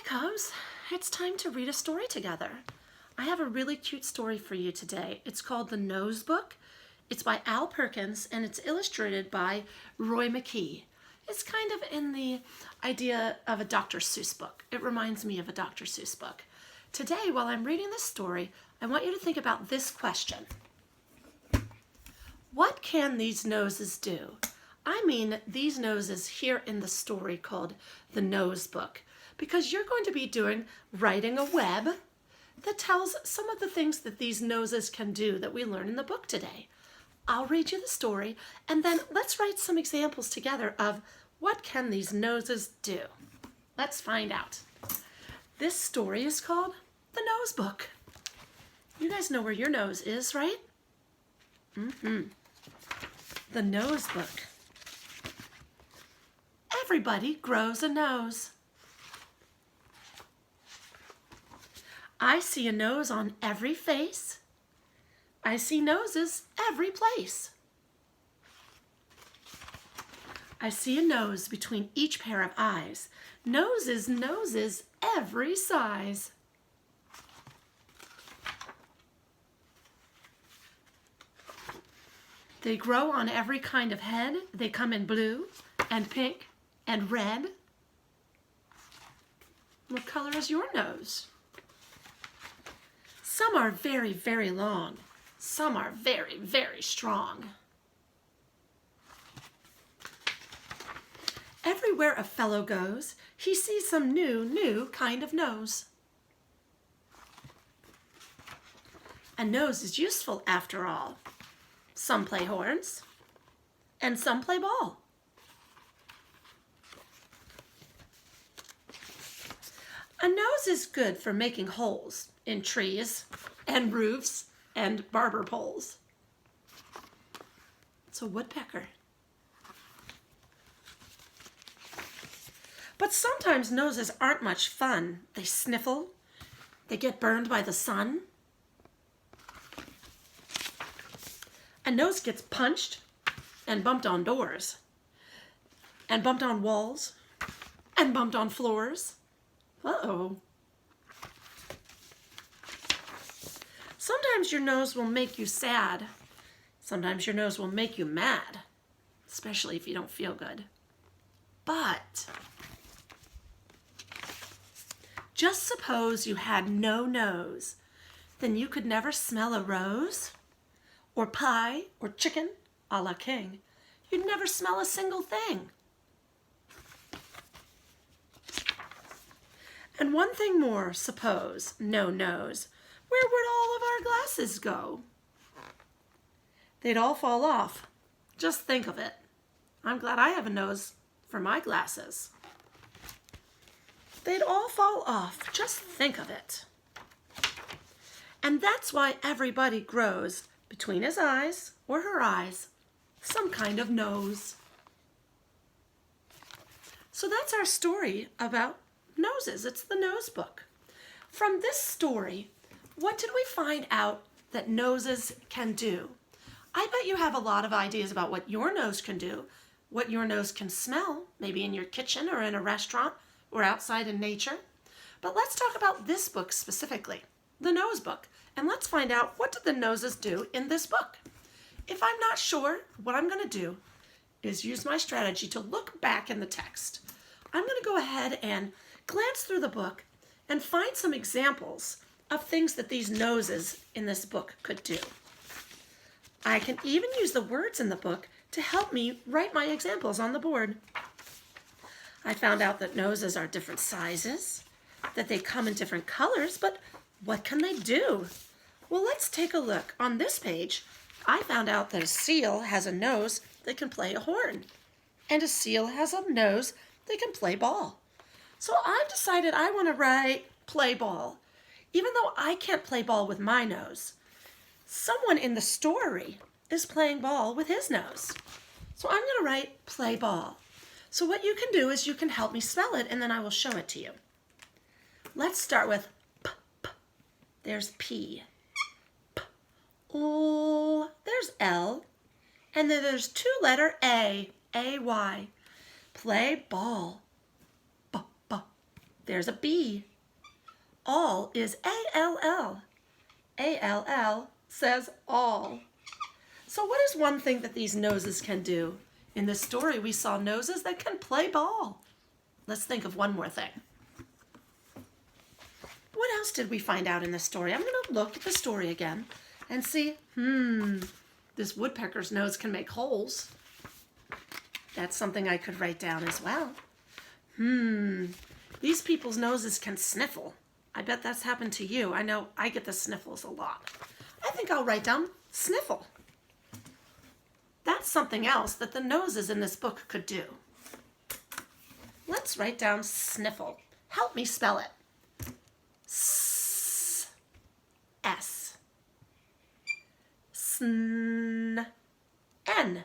Cubs, it's time to read a story together. I have a really cute story for you today. It's called The Nose Book. It's by Al Perkins and it's illustrated by Roy McKee. It's kind of in the idea of a Dr. Seuss book. It reminds me of a Dr. Seuss book. Today, while I'm reading this story, I want you to think about this question. What can these noses do? I mean these noses here in the story called The Nose Book, because you're going to be writing a web that tells some of the things that these noses can do that we learn in the book today. I'll read you the story, and then let's write some examples together of what can these noses do. Let's find out. This story is called The Nose Book. You guys know where your nose is, right? The Nose Book. Everybody grows a nose. I see a nose on every face. I see noses every place. I see a nose between each pair of eyes. Noses every size. They grow on every kind of head. They come in blue and pink and red. What color is your nose? Some are very, very long. Some are very, very strong. Everywhere a fellow goes, he sees some new kind of nose. A nose is useful after all. Some play horns, and some play ball. A nose is good for making holes in trees and roofs and barber poles. It's a woodpecker. But sometimes noses aren't much fun. They sniffle, they get burned by the sun. A nose gets punched and bumped on doors, and bumped on walls, and bumped on floors. Uh-oh. Sometimes your nose will make you sad. Sometimes your nose will make you mad, especially if you don't feel good. But just suppose you had no nose, then you could never smell a rose, or pie, or chicken, a la king. You'd never smell a single thing. And one thing more, suppose, no nose. Where would all of our glasses go? They'd all fall off. Just think of it. I'm glad I have a nose for my glasses. They'd all fall off. Just think of it. And that's why everybody grows between his eyes or her eyes some kind of nose. So that's our story about noses. It's the Nose Book. From this story, what did we find out that noses can do? I bet you have a lot of ideas about what your nose can do, what your nose can smell, maybe in your kitchen or in a restaurant or outside in nature. But let's talk about this book specifically, the Nose Book, and let's find out what did the noses do in this book. If I'm not sure, what I'm going to do is use my strategy to look back in the text. I'm going to go ahead and glance through the book and find some examples of things that these noses in this book could do. I can even use the words in the book to help me write my examples on the board. I found out that noses are different sizes, that they come in different colors, but what can they do? Well, let's take a look. On this page, I found out that a seal has a nose that can play a horn, and a seal has a nose that can play ball. So I've decided I want to write play ball. Even though I can't play ball with my nose, someone in the story is playing ball with his nose. So I'm going to write play ball. So what you can do is you can help me spell it, and then I will show it to you. Let's start with p, p. There's P. P. L. There's L. And then there's two-letter A. A-Y. Play ball. B, b. There's a B. All is A-L-L. A-L-L says all. So what is one thing that these noses can do? In this story, we saw noses that can play ball. Let's think of one more thing. What else did we find out in this story? I'm going to look at the story again and see, this woodpecker's nose can make holes. That's something I could write down as well. These people's noses can sniffle. I bet that's happened to you. I know I get the sniffles a lot. I think I'll write down sniffle. That's something else that the noses in this book could do. Let's write down sniffle. Help me spell it. S. S. Sn. N.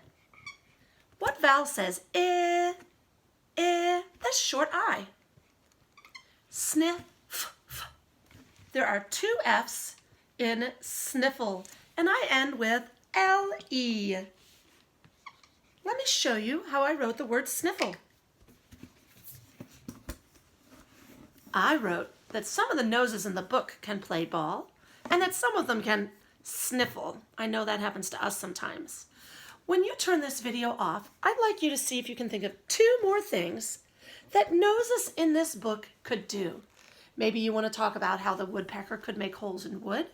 What vowel says I? That's short I. Sniff. There are two F's in sniffle, and I end with L-E. Let me show you how I wrote the word sniffle. I wrote that some of the noses in the book can play ball, and that some of them can sniffle. I know that happens to us sometimes. When you turn this video off, I'd like you to see if you can think of two more things that noses in this book could do. Maybe you want to talk about how the woodpecker could make holes in wood.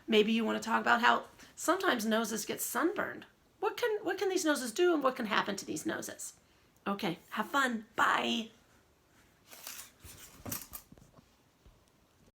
Maybe you want to talk about how sometimes noses get sunburned. What can these noses do, and what can happen to these noses? Okay, have fun. Bye.